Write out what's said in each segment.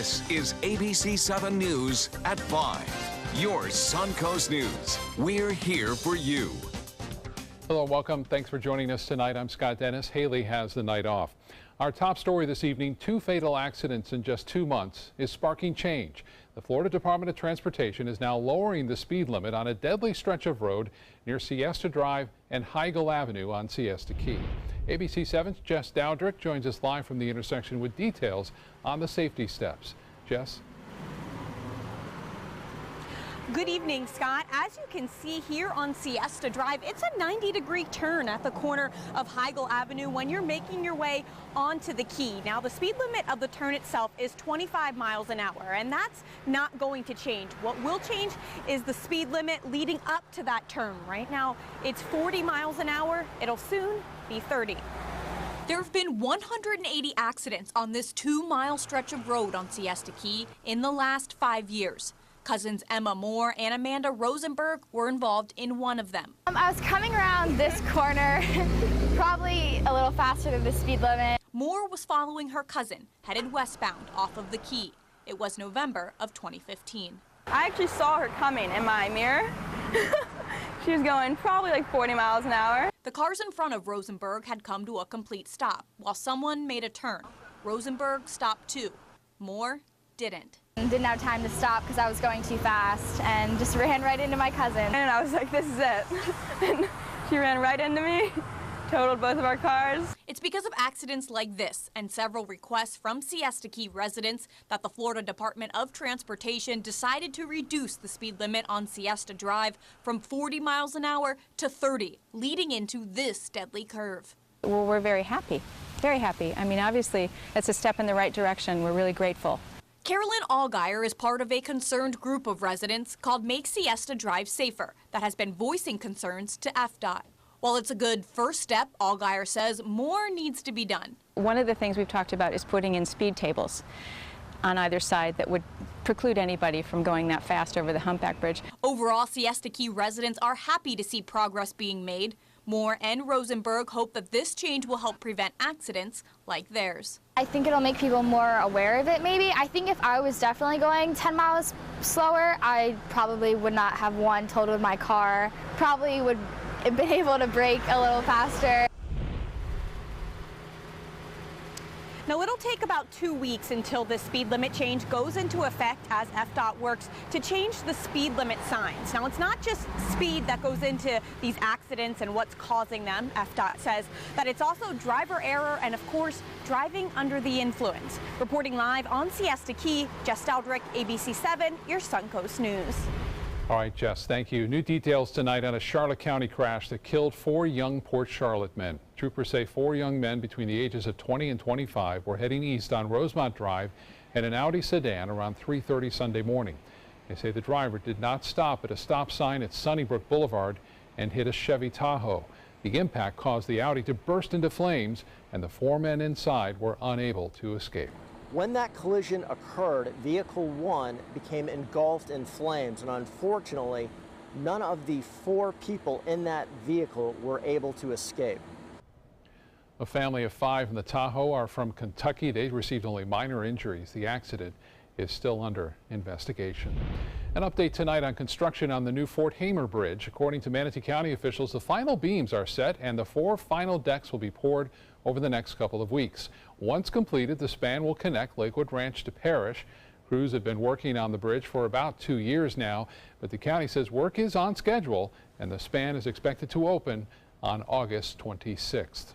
This is ABC7 News at 5. Your Suncoast News. We're here for you. Hello, welcome. Thanks for joining us tonight. I'm Scott Dennis. Haley has the night off. Our top story this evening, 2 fatal accidents in just 2 months, is sparking change. The Florida Department of Transportation is now lowering the speed limit on a deadly stretch of road near Siesta Drive and Heigl Avenue on Siesta Key. ABC7's Jess Dowdrick joins us live from the intersection with details on the safety steps. Jess? Good evening, Scott. As you can see here on Siesta Drive, it's a 90-degree turn at the corner of Heigl Avenue when you're making your way onto the Key. Now, the speed limit of the turn itself is 25 miles an hour, and that's not going to change. What will change is the speed limit leading up to that turn. Right now, it's 40 miles an hour. It'll soon be 30. There have been 180 accidents on this 2-mile stretch of road on Siesta Key in the last 5 years. Cousins Emma Moore and Amanda Rosenberg were involved in one of them. I was coming around this corner, probably a little faster than the speed limit. Moore was following her cousin, headed westbound off of the Key. It was November of 2015. I actually saw her coming in my mirror. She was going probably like 40 miles an hour. The cars in front of Rosenberg had come to a complete stop while someone made a turn. Rosenberg stopped too. Moore didn't. Didn't have time to stop because I was going too fast and just ran right into my cousin. And I was like, this is it. And she ran right into me, totaled both of our cars. It's because of accidents like this and several requests from Siesta Key residents that the Florida Department of Transportation decided to reduce the speed limit on Siesta Drive from 40 miles an hour to 30, leading into this deadly curve. Well, we're very happy, very happy. I mean, obviously, it's a step in the right direction. We're really grateful. Carolyn Allgaier is part of a concerned group of residents called Make Siesta Drive Safer that has been voicing concerns to FDOT. While it's a good first step, Allgaier says more needs to be done. One of the things we've talked about is putting in speed tables on either side that would preclude anybody from going that fast over the humpback bridge. Overall, Siesta Key residents are happy to see progress being made. Moore and Rosenberg hope that this change will help prevent accidents like theirs. I think it'll make people more aware of it, maybe. I think if I was definitely going 10 miles slower, I probably would not have totaled my car. Probably would have been able to brake a little faster. Now, it'll take about 2 weeks until this speed limit change goes into effect as FDOT works to change the speed limit signs. Now, it's not just speed that goes into these accidents and what's causing them. FDOT says that it's also driver error and, of course, driving under the influence. Reporting live on Siesta Key, Jess Dowdrick, ABC7, your Suncoast News. All right, Jess, thank you. New details tonight on a Charlotte County crash that killed 4 young Port Charlotte men. Troopers say 4 young men between the ages of 20 and 25 were heading east on Rosemont Drive in an Audi sedan around 3:30 Sunday morning. They say the driver did not stop at a stop sign at Sunnybrook Boulevard and hit a Chevy Tahoe. The impact caused the Audi to burst into flames, and the 4 men inside were unable to escape. When that collision occurred, Vehicle 1 became engulfed in flames, and unfortunately, none of the 4 people in that vehicle were able to escape. A family of 5 in the Tahoe are from Kentucky. They received only minor injuries. The accident is still under investigation. An update tonight on construction on the new Fort Hamer Bridge. According to Manatee County officials, the final beams are set and the 4 final decks will be poured over the next couple of weeks. Once completed, the span will connect Lakewood Ranch to Parrish. Crews have been working on the bridge for about 2 years now, but the county says work is on schedule and the span is expected to open on August 26th.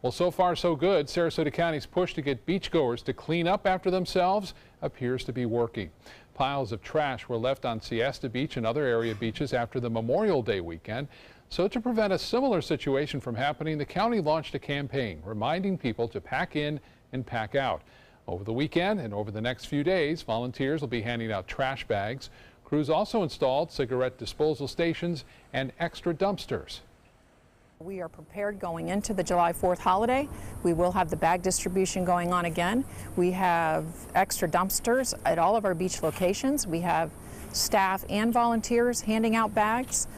Well, so far so good. Sarasota County's push to get beachgoers to clean up after themselves appears to be working. Piles of trash were left on Siesta Beach and other area beaches after the Memorial Day weekend. So to prevent a similar situation from happening, the county launched a campaign reminding people to pack in and pack out. Over the weekend and over the next few days, volunteers will be handing out trash bags. Crews also installed cigarette disposal stations and extra dumpsters. We are prepared going into the July 4th holiday. We will have the bag distribution going on again. We have extra dumpsters at all of our beach locations. We have staff and volunteers handing out bags.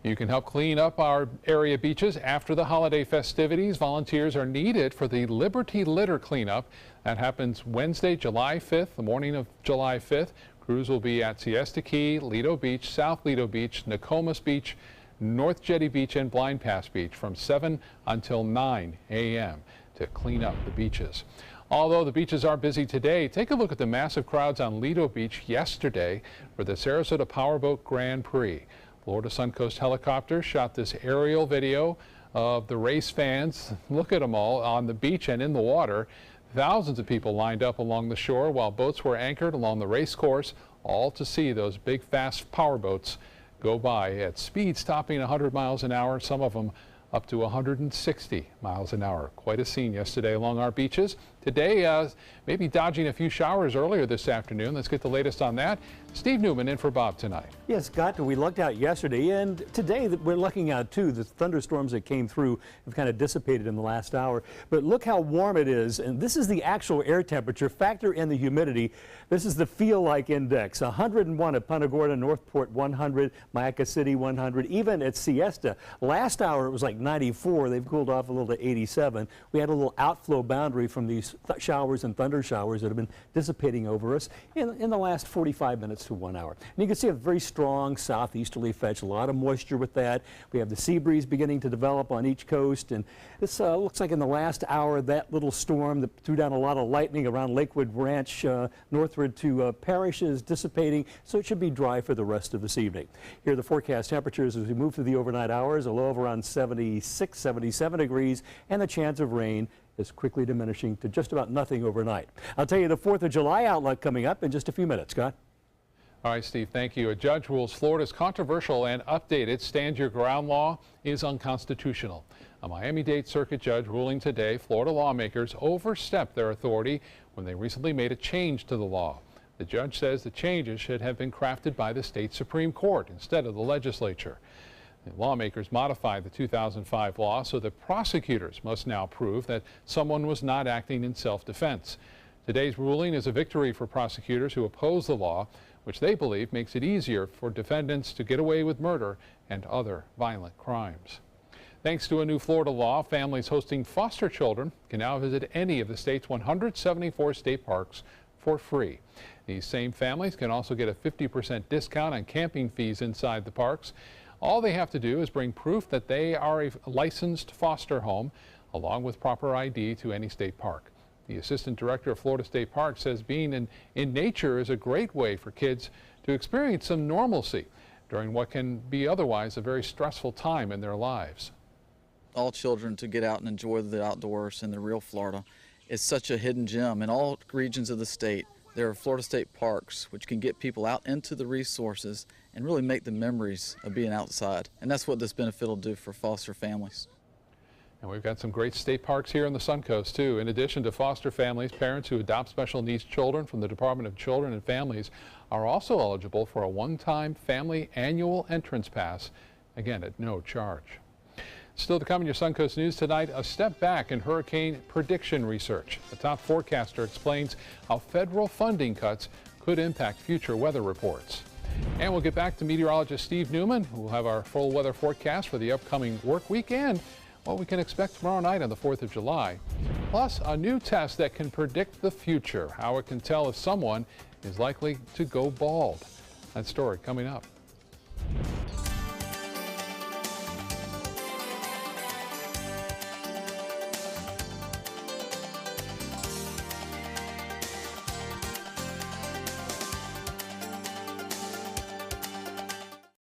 You can help clean up our area beaches after the holiday festivities. Volunteers are needed for the Liberty Litter cleanup. That happens Wednesday, July 5th, the morning of July 5th. Crews will be at Siesta Key, Lido Beach, South Lido Beach, Nokomis Beach, North Jetty Beach, and Blind Pass Beach from 7 until 9 a.m. to clean up the beaches. Although the beaches are busy today, take a look at the massive crowds on Lido Beach yesterday for the Sarasota Powerboat Grand Prix. Florida Suncoast helicopters shot this aerial video of the race fans. Look at them all on the beach and in the water. Thousands of people lined up along the shore while boats were anchored along the race course, all to see those big fast powerboats go by at speeds topping 100 miles an hour, some of them up to 160 miles an hour. Quite a scene yesterday along our beaches. Today, maybe dodging a few showers earlier this afternoon. Let's get the latest on that. Steve Newman in for Bob tonight. Yes, Scott, we lucked out yesterday, and today we're lucking out too. The thunderstorms that came through have kind of dissipated in the last hour. But look how warm it is, and this is the actual air temperature. Factor in the humidity. This is the feel-like index. 101 at Punta Gorda, Northport 100, Mayaca City 100, even at Siesta. Last hour it was like 94. They've cooled off a little to 87. We had a little outflow boundary from these showers and thunder showers that have been dissipating over us in the last 45 minutes to 1 hour. And you can see a very strong southeasterly fetch, a lot of moisture with that. We have the sea breeze beginning to develop on each coast, and this looks like in the last hour that little storm that threw down a lot of lightning around Lakewood Ranch northward to Parrish is dissipating, so it should be dry for the rest of this evening. Here are the forecast temperatures as we move through the overnight hours. A low of around 76, 77 degrees, and the chance of rain is quickly diminishing to just about nothing overnight. I'll tell you the 4th of July outlook coming up in just a few minutes. Scott? All right, Steve, thank you. A judge rules Florida's controversial and updated Stand Your Ground law is unconstitutional. A Miami-Dade circuit judge ruling today Florida lawmakers overstepped their authority when they recently made a change to the law. The judge says the changes should have been crafted by the state Supreme Court instead of the legislature. The lawmakers modified the 2005 law so that prosecutors must now prove that someone was not acting in self-defense. Today's ruling is a victory for prosecutors who oppose the law, which they believe makes it easier for defendants to get away with murder and other violent crimes. Thanks to a new Florida law, families hosting foster children can now visit any of the state's 174 state parks for free. These same families can also get a 50% discount on camping fees inside the parks. All they have to do is bring proof that they are a licensed foster home, along with proper ID to any state park. The assistant director of Florida State Parks says being in nature is a great way for kids to experience some normalcy during what can be otherwise a very stressful time in their lives. All children to get out and enjoy the outdoors in the real Florida is such a hidden gem. In all regions of the state, there are Florida State Parks which can get people out into the resources and really make the memories of being outside. And that's what this benefit will do for foster families. And we've got some great state parks here on the Suncoast too. In addition to foster families, parents who adopt special needs children from the Department of Children and Families are also eligible for a one-time family annual entrance pass, again at no charge. Still to come in your Suncoast News tonight, a step back in hurricane prediction research. The top forecaster explains how federal funding cuts could impact future weather reports. And we'll get back to meteorologist Steve Newman, who will have our full weather forecast for the upcoming work week and what we can expect tomorrow night on the 4th of July. Plus, a new test that can predict the future, how it can tell if someone is likely to go bald. That story coming up.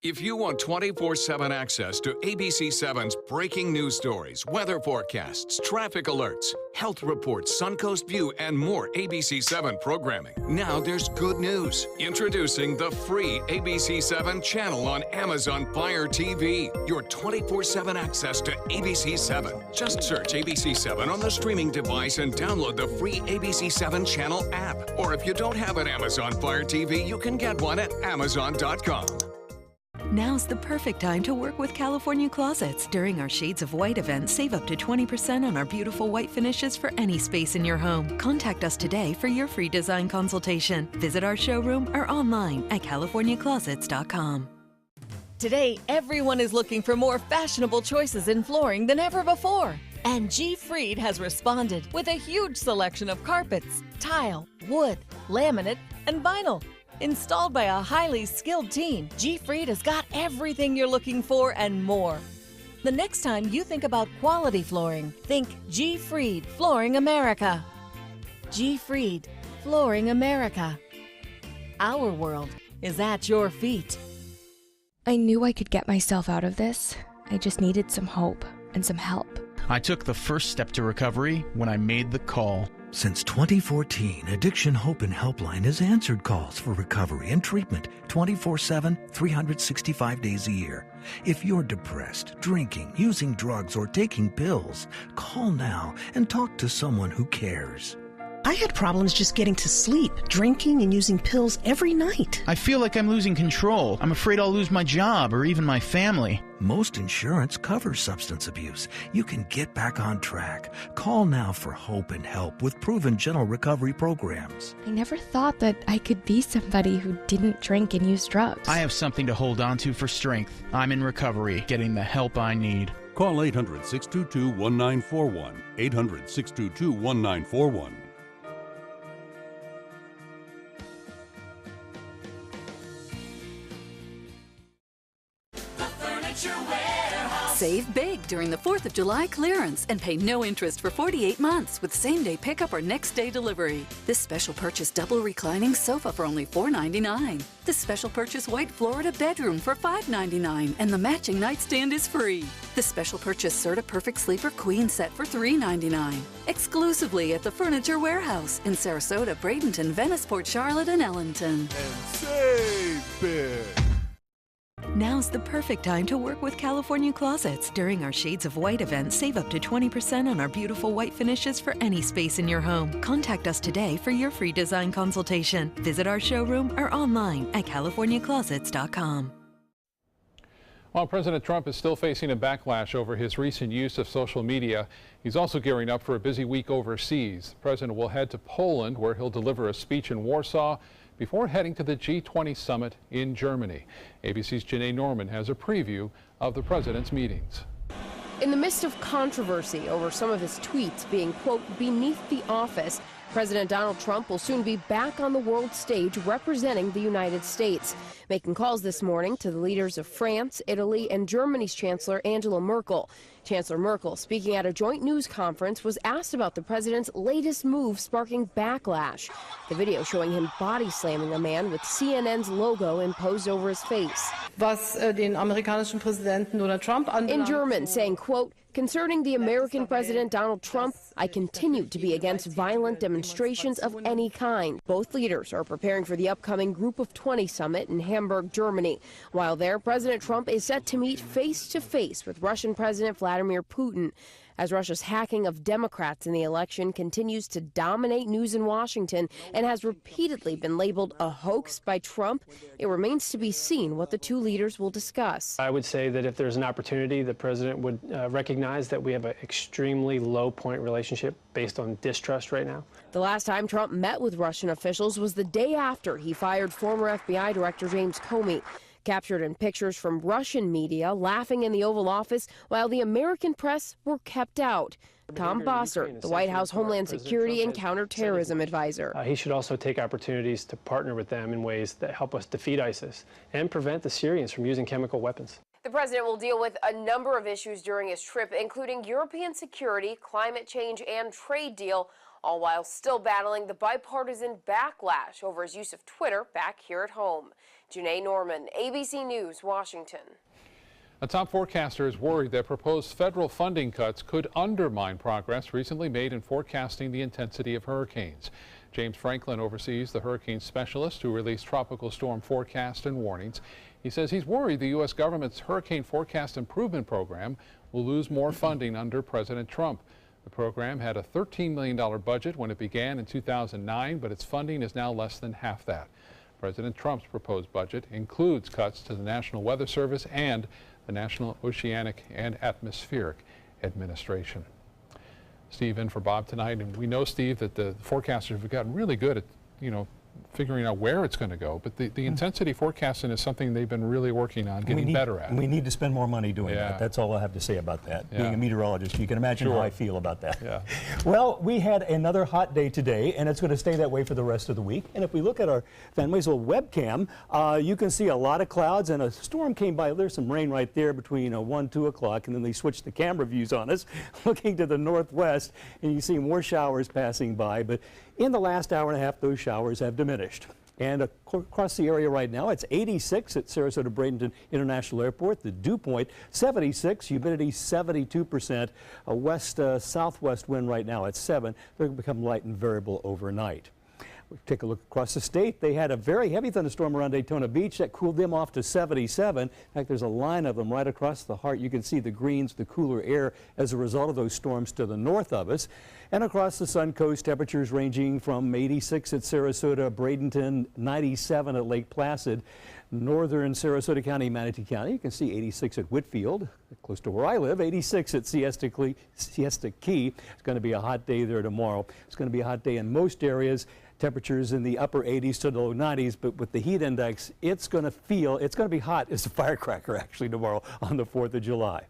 If you want 24/7 access to ABC7's breaking news stories, weather forecasts, traffic alerts, health reports, Suncoast View, and more ABC7 programming, now there's good news. Introducing the free ABC7 channel on Amazon Fire TV. Your 24/7 access to ABC7. Just search ABC7 on the streaming device and download the free ABC7 channel app. Or if you don't have an Amazon Fire TV, you can get one at Amazon.com. Now's the perfect time to work with California Closets. During our Shades of White event, save up to 20% on our beautiful white finishes for any space in your home. Contact us today for your free design consultation. Visit our showroom or online at californiaclosets.com. Today, everyone is looking for more fashionable choices in flooring than ever before. And G. Fried has responded with a huge selection of carpets, tile, wood, laminate, and vinyl. Installed by a highly skilled team, G. Fried has got everything you're looking for and more. The next time you think about quality flooring, think G. Fried Flooring America. G. Fried Flooring America. Our world is at your feet. I knew I could get myself out of this. I just needed some hope and some help. I took the first step to recovery when I made the call. Since 2014, Addiction Hope and Helpline has answered calls for recovery and treatment 24/7, 365 days a year. If you're depressed, drinking, using drugs, or taking pills, call now and talk to someone who cares. I had problems just getting to sleep, drinking and using pills every night. I feel like I'm losing control. I'm afraid I'll lose my job or even my family. Most insurance covers substance abuse. You can get back on track. Call now for hope and help with proven gentle recovery programs. I never thought that I could be somebody who didn't drink and use drugs. I have something to hold on to for strength. I'm in recovery, getting the help I need. Call 800-622-1941. 800-622-1941. Save big during the 4th of July clearance and pay no interest for 48 months with same-day pickup or next-day delivery. This special purchase double reclining sofa for only $4.99. This special purchase white Florida bedroom for $5.99 and the matching nightstand is free. This special purchase Serta Perfect Sleeper Queen set for $3.99. Exclusively at the Furniture Warehouse in Sarasota, Bradenton, Venice-Port Charlotte, and Ellington. And save big! Now's the perfect time to work with California Closets. During our Shades of White event, save up to 20% on our beautiful white finishes for any space in your home. Contact us today for your free design consultation. Visit our showroom or online at californiaclosets.com. While President Trump is still facing a backlash over his recent use of social media, he's also gearing up for a busy week overseas. The president will head to Poland, where he'll deliver a speech in Warsaw before heading to the G20 summit in Germany. ABC's Janae Norman has a preview of the president's meetings. In the midst of controversy over some of his tweets being, quote, beneath the office, President Donald Trump will soon be back on the world stage representing the United States, making calls this morning to the leaders of France, Italy, and Germany's Chancellor Angela Merkel. Chancellor Merkel, speaking at a joint news conference, was asked about the president's latest move sparking backlash. The video showing him body slamming a man with CNN's logo imposed over his face. In German, saying, quote, concerning the American President Donald Trump, I continue to be against violent demonstrations of any kind. Both leaders are preparing for the upcoming Group of 20 summit in Hamburg, Germany. While there, President Trump is set to meet face-to-face with Russian President Vladimir Putin. As Russia's hacking of Democrats in the election continues to dominate news in Washington and has repeatedly been labeled a hoax by Trump, it remains to be seen what the two leaders will discuss. I would say that if there's an opportunity, the president would recognize that we have an extremely low point relationship based on distrust right now. The last time Trump met with Russian officials was the day after he fired former FBI Director James Comey. Captured in pictures from Russian media laughing in the Oval Office while the American press were kept out. Tom Bossert, the White House Homeland Security and Counterterrorism Advisor. He should also take opportunities to partner with them in ways that help us defeat ISIS and prevent the Syrians from using chemical weapons. The president will deal with a number of issues during his trip, including European security, climate change, and trade deal, all while still battling the bipartisan backlash over his use of Twitter back here at home. Janae Norman, ABC News, Washington. A top forecaster is worried that proposed federal funding cuts could undermine progress recently made in forecasting the intensity of hurricanes. James Franklin oversees the hurricane specialist who released tropical storm forecasts and warnings. He says he's worried the U.S. government's Hurricane Forecast Improvement Program will lose more funding under President Trump. The program had a $13 million budget when it began in 2009, but its funding is now less than half that. President Trump's proposed budget includes cuts to the National Weather Service and the National Oceanic and Atmospheric Administration. Steve in for Bob tonight, and we know, Steve, that the forecasters have gotten really good at, figuring out where it's going to go, but the intensity forecasting is something they've been really working on getting better at. We need to spend more money doing that. That's all I have to say about that. Being a meteorologist, you can imagine how I feel about that. Yeah. Well, we had another hot day today, and it's going to stay that way for the rest of the week. And if we look at our Van Wezel webcam, you can see a lot of clouds, and a storm came by. There's some rain right there between 1, 2 o'clock, and then they switched the camera views on us, looking to the northwest, and you see more showers passing by. But in the last hour and a half, those showers have diminished. And across the area right now, it's 86 at Sarasota Bradenton International Airport. The dew point, 76, humidity 72%. A west-southwest wind right now at 7. They're going to become light and variable overnight. We'll take a look across the state. They had a very heavy thunderstorm around Daytona Beach that cooled them off to 77. In fact, there's a line of them right across the heart. You can see the greens, the cooler air as a result of those storms to the north of us. And across the Suncoast, temperatures ranging from 86 at Sarasota, Bradenton, 97 at Lake Placid. Northern Sarasota County, Manatee County, you can see 86 at Whitfield, close to where I live, 86 at Siesta Key. It's going to be a hot day there tomorrow. It's going to be a hot day in most areas. Temperatures in the upper 80s to the low 90s, but with the heat index, it's going to be hot as a firecracker actually tomorrow on the 4th of July.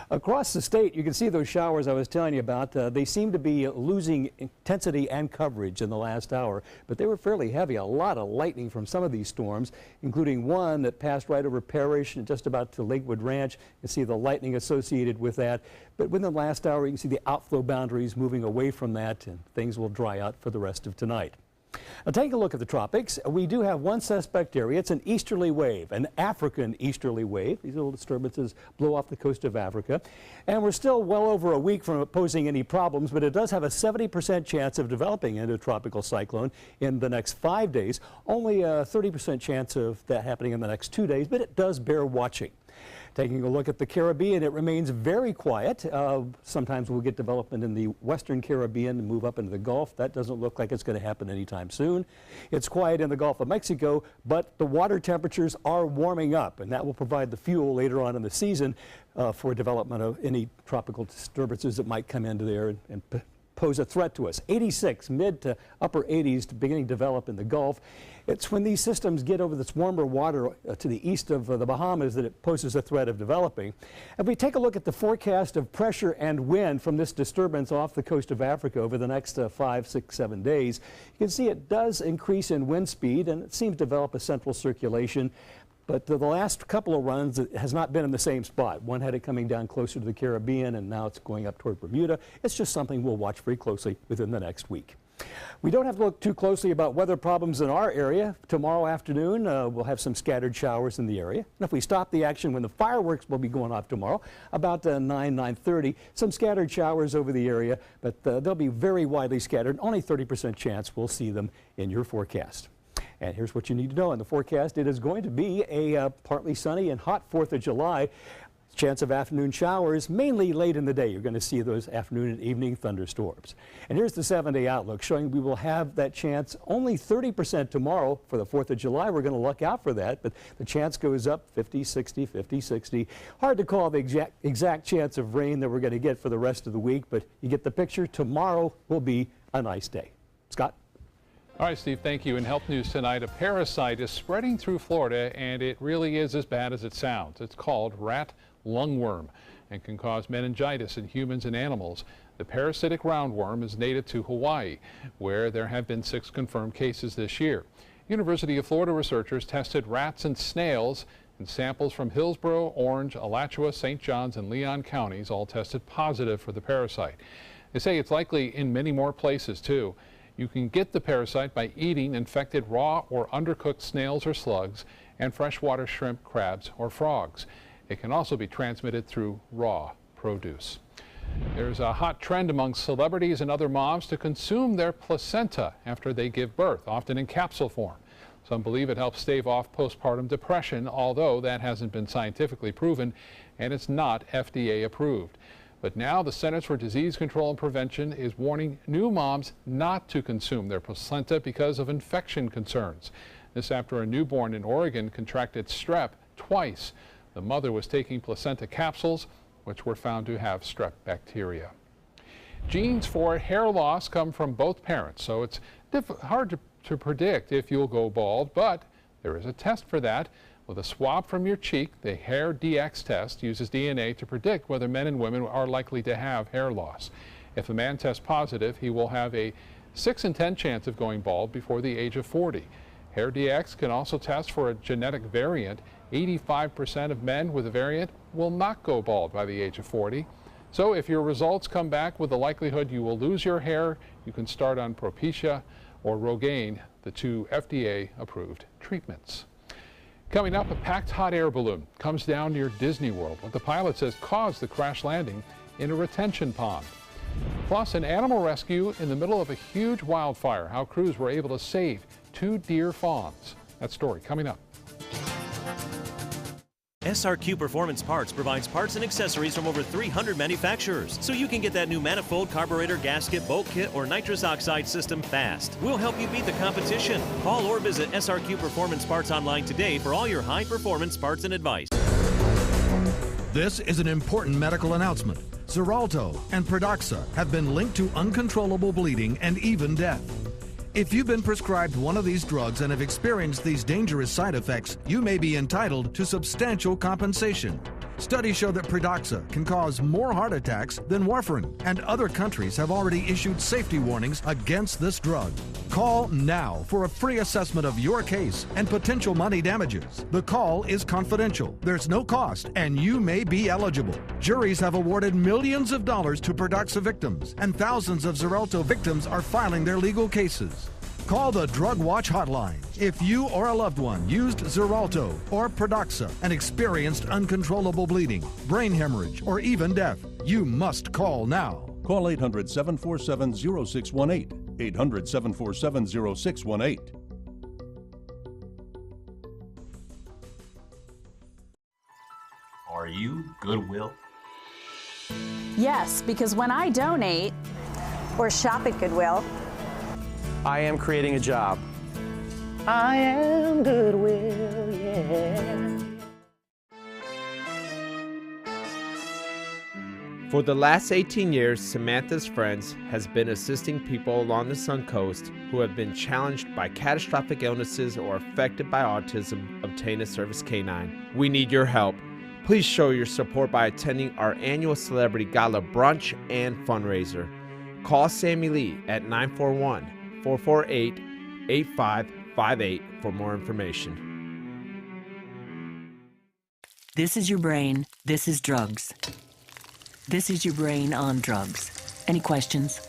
Across the state, you can see those showers I was telling you about. They seem to be losing intensity and coverage in the last hour, but they were fairly heavy. A lot of lightning from some of these storms, including one that passed right over Parrish and just about to Lakewood Ranch. You can see the lightning associated with that. But within the last hour, you can see the outflow boundaries moving away from that, and things will dry out for the rest of tonight. Now, take a look at the tropics. We do have one suspect area. It's an easterly wave, an African easterly wave. These little disturbances blow off the coast of Africa. And we're still well over a week from it posing any problems, but it does have a 70% chance of developing into a tropical cyclone in the next 5 days. Only a 30% chance of that happening in the next 2 days, but it does bear watching. Taking a look at the Caribbean, it remains very quiet. Sometimes we'll get development in the western Caribbean and move up into the Gulf. That doesn't look like it's going to happen anytime soon. It's quiet in the Gulf of Mexico, but the water temperatures are warming up, and that will provide the fuel later on in the season for development of any tropical disturbances that might come into there and pose a threat to us. 86, mid to upper 80s beginning to develop in the Gulf. It's when these systems get over this warmer water to the east of the Bahamas that it poses a threat of developing. If we take a look at the forecast of pressure and wind from this disturbance off the coast of Africa over the next 5, 6, 7 days, you can see it does increase in wind speed, and it seems to develop a central circulation. But the last couple of runs, it has not been in the same spot. One had it coming down closer to the Caribbean, and now it's going up toward Bermuda. It's just something we'll watch very closely within the next week. We don't have to look too closely about weather problems in our area. Tomorrow afternoon, we'll have some scattered showers in the area. And if we stop the action when the fireworks will be going off tomorrow, about 9:30, some scattered showers over the area, but they'll be very widely scattered. Only 30% chance we'll see them in your forecast. And here's what you need to know in the forecast. It is going to be a partly sunny and hot 4th of July. Chance of afternoon showers, mainly late in the day. You're going to see those afternoon and evening thunderstorms. And here's the 7-day outlook showing we will have that chance only 30% tomorrow for the 4th of July. We're going to look out for that, but the chance goes up 50, 60, 50, 60. Hard to call the exact chance of rain that we're going to get for the rest of the week, but you get the picture. Tomorrow will be a nice day. Scott? All right, Steve, thank you. In health news tonight, a parasite is spreading through Florida, and it really is as bad as it sounds. It's called rat lungworm and can cause meningitis in humans and animals. The parasitic roundworm is native to Hawaii, where there have been 6 confirmed cases this year. University of Florida researchers tested rats and snails, and samples from Hillsborough, Orange, Alachua, St. Johns, and Leon counties all tested positive for the parasite. They say it's likely in many more places, too. You can get the parasite by eating infected raw or undercooked snails or slugs and freshwater shrimp, crabs, or frogs. It can also be transmitted through raw produce. There's a hot trend among celebrities and other moms to consume their placenta after they give birth, often in capsule form. Some believe it helps stave off postpartum depression, although that hasn't been scientifically proven, and it's not FDA approved. But now the Centers for Disease Control and Prevention is warning new moms not to consume their placenta because of infection concerns. This after a newborn in Oregon contracted strep twice. The mother was taking placenta capsules, which were found to have strep bacteria. Genes for hair loss come from both parents, so it's hard to to predict if you'll go bald, but there is a test for that. With a swab from your cheek, the Hair DX test uses DNA to predict whether men and women are likely to have hair loss. If a man tests positive, he will have a 6 in 10 chance of going bald before the age of 40. Hair DX can also test for a genetic variant. 85% of men with a variant will not go bald by the age of 40. So if your results come back with the likelihood you will lose your hair, you can start on Propecia or Rogaine, the 2 FDA-approved treatments. Coming up, a packed hot air balloon comes down near Disney World. What the pilot says caused the crash landing in a retention pond. Plus, an animal rescue in the middle of a huge wildfire. How crews were able to save 2 deer fawns. That story coming up. SRQ Performance Parts provides parts and accessories from over 300 manufacturers, so you can get that new manifold, carburetor, gasket, bolt kit, or nitrous oxide system fast. We'll help you beat the competition. Call or visit SRQ Performance Parts online today for all your high-performance parts and advice. This is an important medical announcement. Xarelto and Pradaxa have been linked to uncontrollable bleeding and even death. If you've been prescribed one of these drugs and have experienced these dangerous side effects, you may be entitled to substantial compensation. Studies show that Pradaxa can cause more heart attacks than warfarin, and other countries have already issued safety warnings against this drug. Call now for a free assessment of your case and potential money damages. The call is confidential, there's no cost, and you may be eligible. Juries have awarded millions of dollars to Pradaxa victims, and thousands of Xarelto victims are filing their legal cases. Call the Drug Watch hotline if you or a loved one used Xarelto or Pradaxa and experienced uncontrollable bleeding, brain hemorrhage, or even death. You must call now. Call 800-747-0618. 800-747-0618. Are you Goodwill? Yes, because when I donate or shop at Goodwill, I am creating a job. I am Goodwill, yeah. For the last 18 years, Samantha's Friends has been assisting people along the Suncoast who have been challenged by catastrophic illnesses or affected by autism obtain a service canine. We need your help. Please show your support by attending our annual Celebrity Gala brunch and fundraiser. Call Sammy Lee at 941-448-8558 for more information. This is your brain. This is drugs. This is your brain on drugs. Any questions?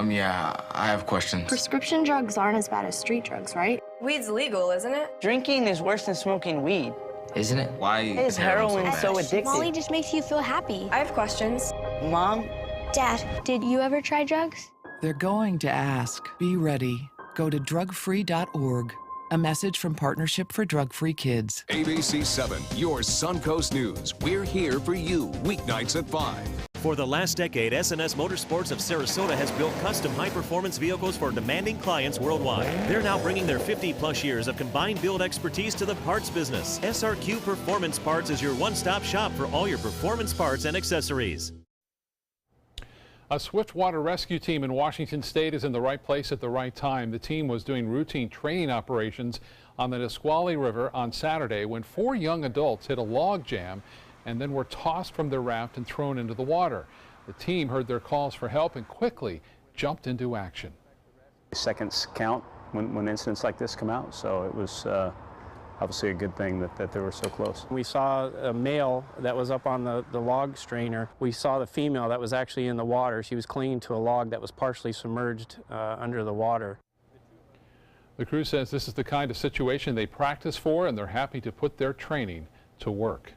Yeah, I have questions. Prescription drugs aren't as bad as street drugs, right? Weed's legal, isn't it? Drinking is worse than smoking weed. Isn't it? Why is heroin so addictive? Molly just makes you feel happy. I have questions. Mom? Dad, did you ever try drugs? They're going to ask. Be ready. Go to drugfree.org. A message from Partnership for Drug-Free Kids. ABC7, your Suncoast News. We're here for you, weeknights at 5. For the last decade, S&S Motorsports of Sarasota has built custom high-performance vehicles for demanding clients worldwide. They're now bringing their 50-plus years of combined build expertise to the parts business. SRQ Performance Parts is your one-stop shop for all your performance parts and accessories. A swift water rescue team in Washington State is in the right place at the right time. The team was doing routine training operations on the Nisqually River on Saturday when 4 young adults hit a log jam and then were tossed from their raft and thrown into the water. The team heard their calls for help and quickly jumped into action. Seconds count when incidents like this come out, so it was obviously a good thing that they were so close. We saw a male that was up on the log strainer. We saw the female that was actually in the water. She was clinging to a log that was partially submerged under the water. The crew says this is the kind of situation they practice for, and they're happy to put their training to work.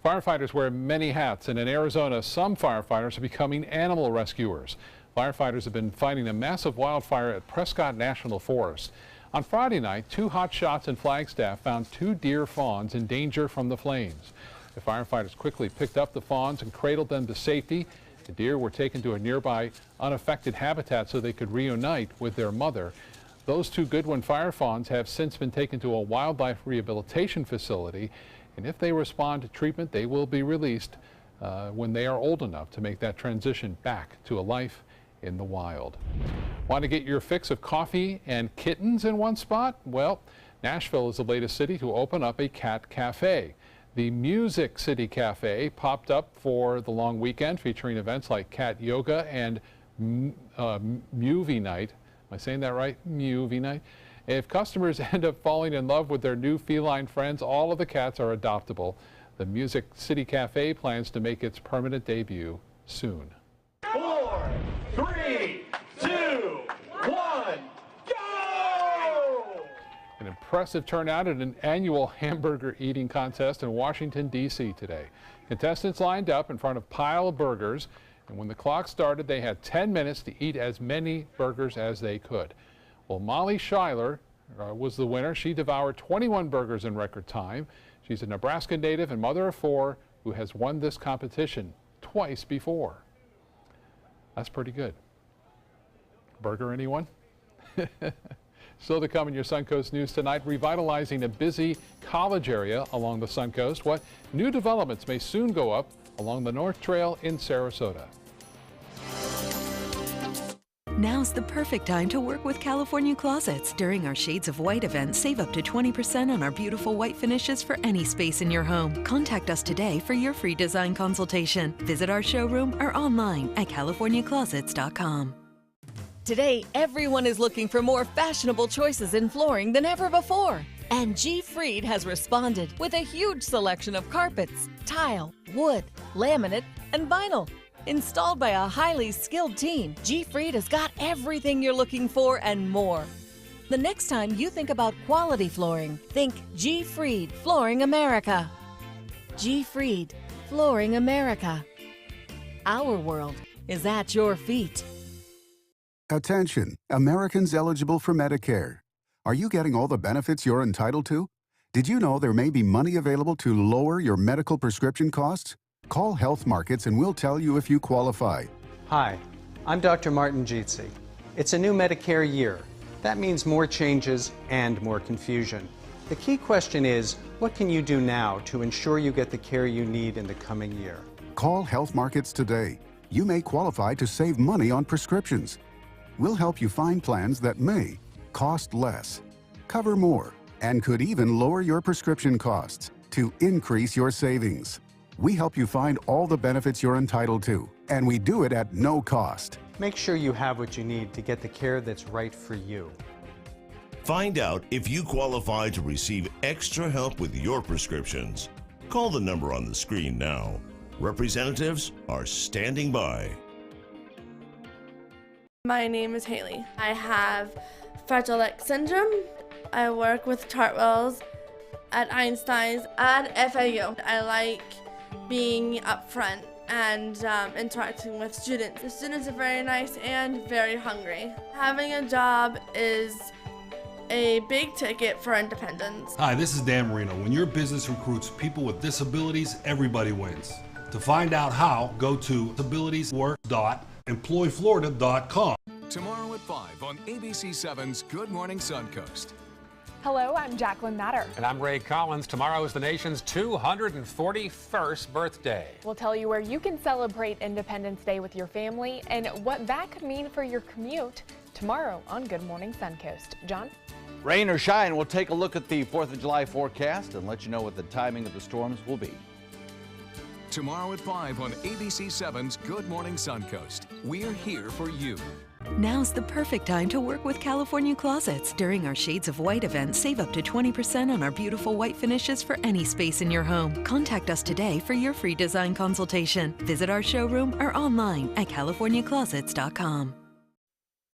Firefighters wear many hats, and in Arizona, some firefighters are becoming animal rescuers. Firefighters have been fighting a massive wildfire at Prescott National Forest. On Friday night, 2 hotshots and Flagstaff found 2 deer fawns in danger from the flames. The firefighters quickly picked up the fawns and cradled them to safety. The deer were taken to a nearby unaffected habitat so they could reunite with their mother. Those 2 Goodwin fire fawns have since been taken to a wildlife rehabilitation facility, and if they respond to treatment, they will be released when they are old enough to make that transition back to a life in the wild. Want to get your fix of coffee and kittens in one spot? Well, Nashville is the latest city to open up a cat cafe. The Music City Cafe popped up for the long weekend, featuring events like cat yoga and movie night. Am I saying that right? Movie night. If customers end up falling in love with their new feline friends, all of the cats are adoptable. The Music City Cafe plans to make its permanent debut soon. 4, 3, 2, 1, go! An impressive turnout at an annual hamburger eating contest in Washington, D.C. today. Contestants lined up in front of a pile of burgers, and when the clock started, they had 10 minutes to eat as many burgers as they could. Well, Molly Schuyler was the winner. She devoured 21 burgers in record time. She's a Nebraska native and mother of 4 who has won this competition twice before. That's pretty good. Burger, anyone? Still to come in your Suncoast News tonight, revitalizing a busy college area along the Suncoast. What new developments may soon go up along the North Trail in Sarasota. Now's the perfect time to work with California Closets. During our Shades of White event, save up to 20% on our beautiful white finishes for any space in your home. Contact us today for your free design consultation. Visit our showroom or online at californiaclosets.com. Today, everyone is looking for more fashionable choices in flooring than ever before. And G. Fried has responded with a huge selection of carpets, tile, wood, laminate, and vinyl. Installed by a highly skilled team, G. Fried has got everything you're looking for and more. The next time you think about quality flooring, think G. Fried Flooring America. G. Fried Flooring America. Our world is at your feet. Attention, Americans eligible for Medicare. Are you getting all the benefits you're entitled to? Did you know there may be money available to lower your medical prescription costs? Call Health Markets and we'll tell you if you qualify. Hi, I'm Dr. Martin Jeetsi. It's a new Medicare year. That means more changes and more confusion. The key question is, what can you do now to ensure you get the care you need in the coming year? Call Health Markets today. You may qualify to save money on prescriptions. We'll help you find plans that may cost less, cover more, and could even lower your prescription costs to increase your savings. We help you find all the benefits you're entitled to, and we do it at no cost. Make sure you have what you need to get the care that's right for you. Find out if you qualify to receive extra help with your prescriptions. Call the number on the screen now. Representatives are standing by. My name is Haley. I have Fragile X syndrome. I work with Chartwells at Einstein's and FAU. I like being up front and interacting with students. The students are very nice and very hungry. Having a job is a big ticket for independence. Hi, this is Dan Marino. When your business recruits people with disabilities, everybody wins. To find out how, go to disabilitieswork.employflorida.com. Tomorrow at 5 on ABC7's Good Morning Suncoast. Hello, I'm Jacqueline Matter. And I'm Ray Collins. Tomorrow is the nation's 241st birthday. We'll tell you where you can celebrate Independence Day with your family and what that could mean for your commute tomorrow on Good Morning Suncoast. John? Rain or shine, we'll take a look at the 4th of July forecast and let you know what the timing of the storms will be. Tomorrow at 5 on ABC7's Good Morning Suncoast. We're here for you. Now's the perfect time to work with California Closets. During our Shades of White event, save up to 20% on our beautiful white finishes for any space in your home. Contact us today for your free design consultation. Visit our showroom or online at californiaclosets.com.